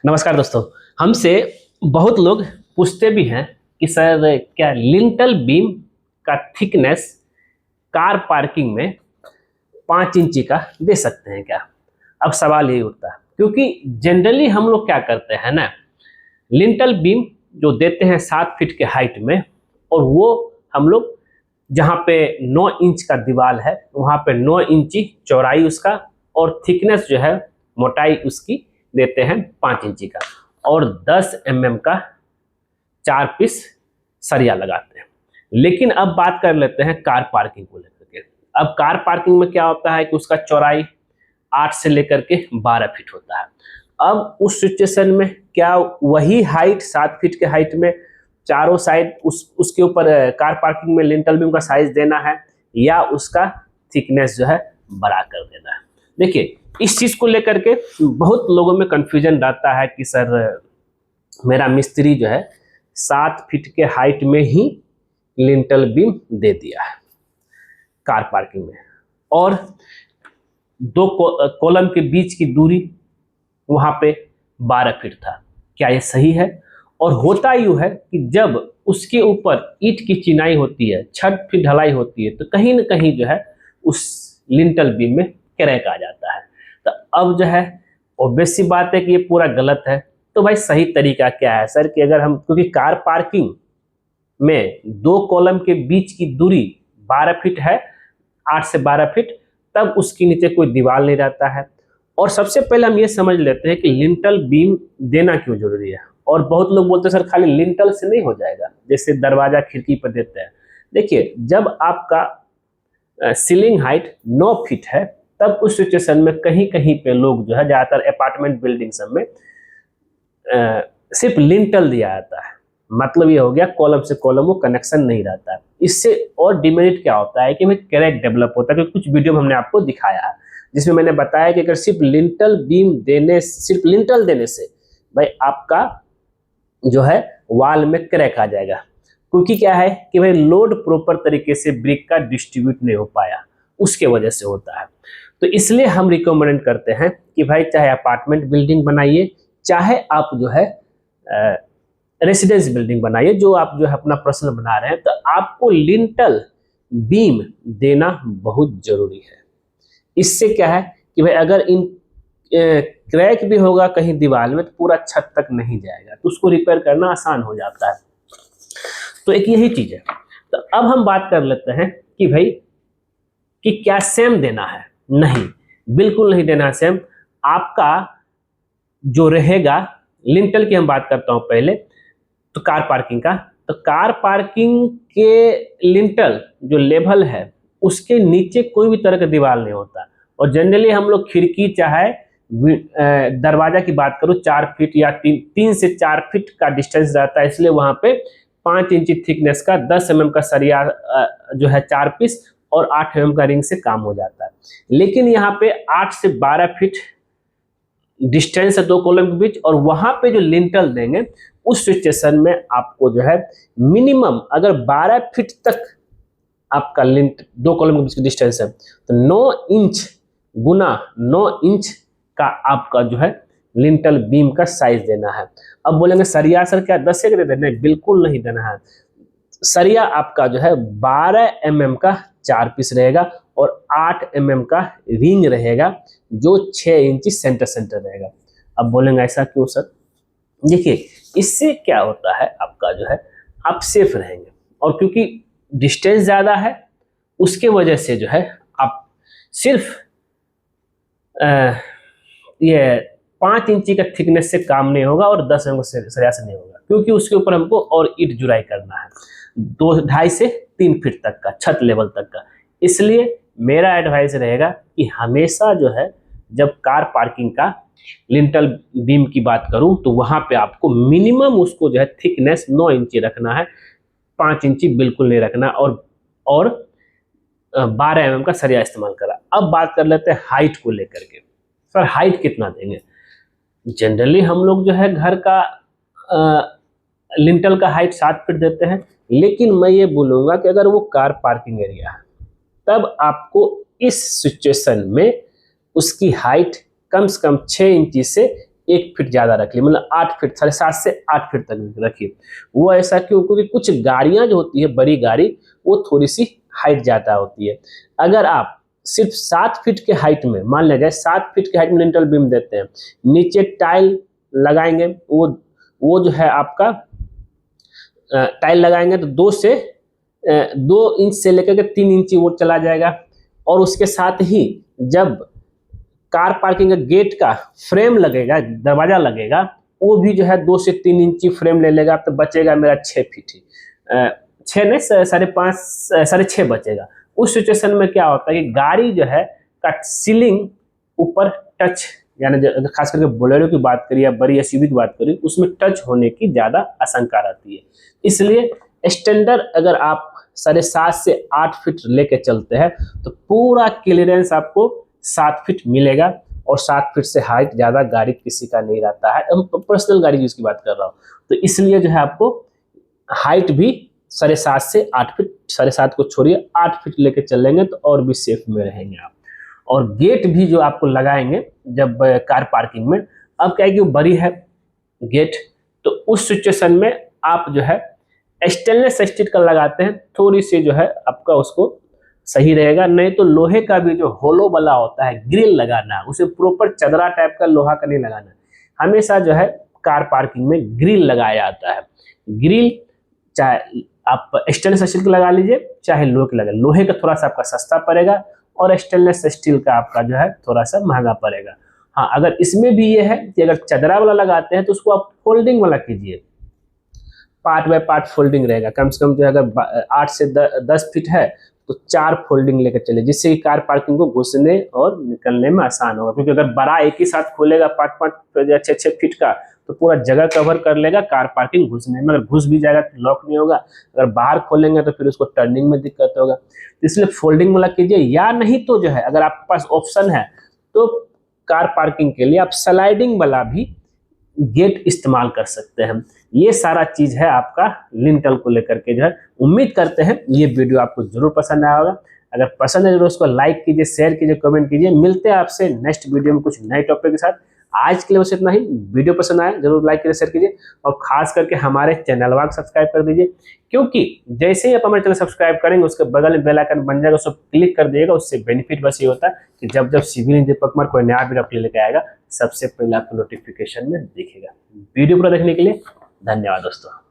नमस्कार दोस्तों। हमसे बहुत लोग पूछते भी हैं कि सर क्या लिंटल बीम का थिकनेस कार पार्किंग में 5 इंची का दे सकते हैं क्या। अब सवाल यही उठता है क्योंकि जनरली हम लोग क्या करते हैं ना, लिंटल बीम जो देते हैं 7 फीट के हाइट में, और वो हम लोग जहाँ पे 9 इंच का दीवार है वहाँ पे 9 इंची चौड़ाई उसका और थिकनेस जो है मोटाई उसकी देते हैं 5 इंची का, और 10 mm का 4 पीस सरिया लगाते हैं। लेकिन अब बात कर लेते हैं कार पार्किंग को लेकर के। अब कार पार्किंग में क्या होता है कि उसका चौड़ाई 8 से लेकर के 12 फीट होता है। अब उस सिचुएशन में क्या वही हाइट 7 फीट के हाइट में चारों साइड उसके ऊपर कार पार्किंग में लिंटल बीम का साइज देना है या उसका थिकनेस जो है बड़ा कर देना है। देखिए, इस चीज को लेकर के बहुत लोगों में कंफ्यूजन रहता है कि सर मेरा मिस्त्री जो है 7 फीट के हाइट में ही लिंटल बीम दे दिया है कार पार्किंग में, और दो कॉलम के बीच की दूरी वहां पे 12 फीट था। क्या ये सही है? और होता यूं है कि जब उसके ऊपर ईंट की चिनाई होती है, छत की ढलाई होती है, तो कहीं ना कहीं जो है उस लिंटल बीम में क्रैक आ जाता है। तो अब जो है ऑब्वियस सी बात है कि ये पूरा गलत है। तो भाई सही तरीका क्या है सर कि अगर हम, क्योंकि कार पार्किंग में 2 कॉलम के बीच की दूरी 12 फीट है, 8 से 12 फीट, तब उसके नीचे कोई दीवार नहीं रहता है। और सबसे पहले हम ये समझ लेते हैं कि लिंटल बीम देना क्यों जरूरी है। और बहुत लोग बोलते हैं सर खाली लिंटल से नहीं हो जाएगा, जैसे दरवाजा खिड़की पर देते हैं। देखिए, जब आपका सीलिंग हाइट 9 फीट है तब उस सिचुएशन में कहीं कहीं पे लोग जो है, ज्यादातर अपार्टमेंट बिल्डिंग सब में सिर्फ लिंटल दिया जाता है। मतलब ये हो गया कॉलम से कॉलम वो कनेक्शन नहीं रहता है। इससे और डिमेरिट क्या होता है कि भाई क्रैक डेवलप होता है, क्योंकि कुछ वीडियो में हमने आपको दिखाया है जिसमें मैंने बताया कि अगर सिर्फ लिंटल बीम देने, सिर्फ लिंटल देने से भाई आपका जो है वॉल में क्रैक आ जाएगा, क्योंकि क्या है कि भाई लोड प्रॉपर तरीके से ब्रिक का डिस्ट्रीब्यूट नहीं हो पाया, उसके वजह से होता है। तो इसलिए हम रिकमेंड करते हैं कि भाई चाहे अपार्टमेंट बिल्डिंग बनाइए, चाहे आप जो है रेसिडेंस बिल्डिंग बनाइए, जो आप जो है अपना पर्सनल बना रहे हैं, तो आपको लिंटल बीम देना बहुत जरूरी है। इससे क्या है कि भाई अगर इन क्रैक भी होगा कहीं दीवार में तो पूरा छत तक नहीं जाएगा, तो उसको रिपेयर करना आसान हो जाता है। तो एक यही चीज है। तो अब हम बात कर लेते हैं कि भाई कि क्या सेम देना है। नहीं, बिल्कुल नहीं देना है सेम। आपका जो रहेगा, लिंटल की हम बात करता हूं पहले, तो कार पार्किंग का, तो कार पार्किंग के लिंटल जो लेवल है उसके नीचे कोई भी तरह का दीवार नहीं होता। और जनरली हम लोग खिड़की चाहे दरवाजा की बात करूं 4 फीट या 3 से 4 फीट का डिस्टेंस रहता है, इसलिए वहां पे 5 इंची थिकनेस का 10 mm का सरिया जो है 4 पीस और 8 mm का रिंग से काम हो जाता है। लेकिन यहाँ पे 8 से 12 फीट डिस्टेंस है 2 कॉलम के बीच, और वहां पे जो लिंटल देंगे उस सिचुएशन में आपको जो है मिनिमम अगर 12 फीट तक आपका लिंट 2 कॉलम के बीच की डिस्टेंस है तो 9 इंच गुना 9 इंच का आपका जो है लिंटल बीम का साइज देना है। अब बोलेंगे सरिया सर क्या 10 से देना है? बिल्कुल नहीं देना है। सरिया आपका जो है 12 mm का 4 पीस रहेगा और 8 mm का रिंग रहेगा जो 6 इंची सेंटर सेंटर रहेगा। अब बोलेंगे ऐसा क्यों सर? देखिए, इससे क्या होता है आपका जो है आप सेफ रहेंगे, और क्योंकि डिस्टेंस ज्यादा है उसके वजह से जो है आप सिर्फ ये 5 इंची का थिकनेस से काम नहीं होगा और 10 mm सरिया से नहीं होगा, क्योंकि उसके ऊपर हमको और ईंट जुड़ाई करना है 2.5 से 3 फीट तक का, छत लेवल तक का। इसलिए मेरा एडवाइस रहेगा कि हमेशा जो है जब कार पार्किंग का लिंटल बीम की बात करूं तो वहां पे आपको मिनिमम उसको जो है थिकनेस 9 इंची रखना है, 5 इंची बिल्कुल नहीं रखना, और 12 mm का सरिया इस्तेमाल करा। अब बात कर लेते हैं हाइट को लेकर के। सर हाइट कितना देंगे? जनरली हम लोग जो है घर का लिंटल का हाइट 7 फीट देते हैं, लेकिन मैं ये बोलूँगा कि अगर वो कार पार्किंग एरिया है तब आपको इस सिचुएशन में उसकी हाइट कम से कम 6 इंची से 1 फीट ज़्यादा रख लिए, मतलब 8 फीट, 7.5 से 8 फीट तक रखिए। वो ऐसा क्यों? क्योंकि कुछ गाड़ियाँ जो होती है, बड़ी गाड़ी, वो थोड़ी सी हाइट ज़्यादा होती है। अगर आप सिर्फ 7 फीट के हाइट में, मान लीजिए 7 फीट के हाइट में लिंटल बीम देते हैं, नीचे टाइल लगाएंगे, वो जो है आपका टाइल लगाएंगे तो 2 इंच से लेकर के 3 इंच वो चला जाएगा। और उसके साथ ही जब कार पार्किंग का गेट का फ्रेम लगेगा, दरवाजा लगेगा, वो भी जो है 2 से 3 इंची फ्रेम ले लेगा, तो बचेगा मेरा 6 फीट ही, 6 नहीं, 5.5, 6.5 बचेगा। उस सिचुएशन में क्या होता है कि गाड़ी जो है का सीलिंग ऊपर टच, यानी खास करके बोलेरो की बात करिए या बड़ी एसयूवी की बात करिए, उसमें टच होने की ज़्यादा आशंका रहती है। इसलिए स्टैंडर्ड अगर आप 7.5 से 8 फीट लेके चलते हैं तो पूरा क्लियरेंस आपको 7 फीट मिलेगा। और 7 फीट से हाइट ज़्यादा गाड़ी किसी का नहीं रहता है, पर्सनल गाड़ी यूज़ की बात कर रहा हूँ, तो इसलिए जो है आपको हाइट भी 7.5 से 8 फीट, 7.5 को छोड़िए 8 फीट लेके चलेंगे तो और भी सेफ में रहेंगे आप। और गेट भी जो आपको लगाएंगे जब कार पार्किंग में, अब क्या है कि वो बड़ी है गेट, तो उस सिचुएशन में आप जो है स्टेनलेस स्टील का लगाते हैं, थोड़ी सी जो है आपका उसको सही रहेगा। नहीं तो लोहे का भी जो होलो वाला होता है, ग्रिल लगाना, उसे प्रॉपर चदरा टाइप का लोहा का नहीं लगाना। हमेशा जो है कार पार्किंग में ग्रिल लगाया जाता है। ग्रिल चाहे आप स्टेनलेस स्टील का लगा लीजिए, चाहे लोहे का लगा, लोहे का थोड़ा सा आपका सस्ता पड़ेगा और स्टेनलेस स्टील का आपका जो है थोड़ा सा महंगा पड़ेगा। हाँ, अगर इसमें भी ये है कि अगर चदरा वाला लगाते हैं तो उसको आप फोल्डिंग वाला कीजिए, पार्ट बाय पार्ट फोल्डिंग रहेगा। कम से कम जो है अगर 8 से 10 फीट है तो 4 फोल्डिंग लेकर चले, जिससे कि कार पार्किंग को घुसने और निकलने में आसान होगा। क्योंकि अगर बड़ा एक ही साथ खोलेगा 5-5 या 6-6 फीट का, तो पूरा जगह कवर कर लेगा, कार पार्किंग घुसने में, अगर घुस भी जाएगा तो लॉक नहीं होगा। अगर बाहर खोलेंगे तो फिर उसको टर्निंग में दिक्कत होगा। इसलिए फोल्डिंग वाला कीजिए, या नहीं तो जो है अगर आपके पास ऑप्शन है तो कार पार्किंग के लिए आप स्लाइडिंग वाला भी गेट इस्तेमाल कर सकते हैं। ये सारा चीज है आपका लिंटल को लेकर के जो है। उम्मीद करते हैं ये वीडियो आपको जरूर पसंद आया होगा। अगर पसंद है जरूर उसको लाइक कीजिए, शेयर कीजिए, कमेंट कीजिए। मिलते हैं आपसे नेक्स्ट वीडियो में कुछ नए टॉपिक के साथ। आज के लिए बस इतना ही। वीडियो पसंद आया जरूर लाइक कीजिए, शेयर कीजिए और खास करके हमारे चैनल को सब्सक्राइब कर दीजिए, क्योंकि जैसे ही आप हमारे चैनल सब्सक्राइब करेंगे उसके बगल में बेल आइकन बन जाएगा, उसको क्लिक कर दिएगा। उससे बेनिफिट बस ये होता है कि जब जब सिविल इंजीनियर पकमर कोई नया वीडियो लेकर आएगा सबसे पहले आपको नोटिफिकेशन में दिखेगा। वीडियो पूरा देखने के लिए धन्यवाद दोस्तों।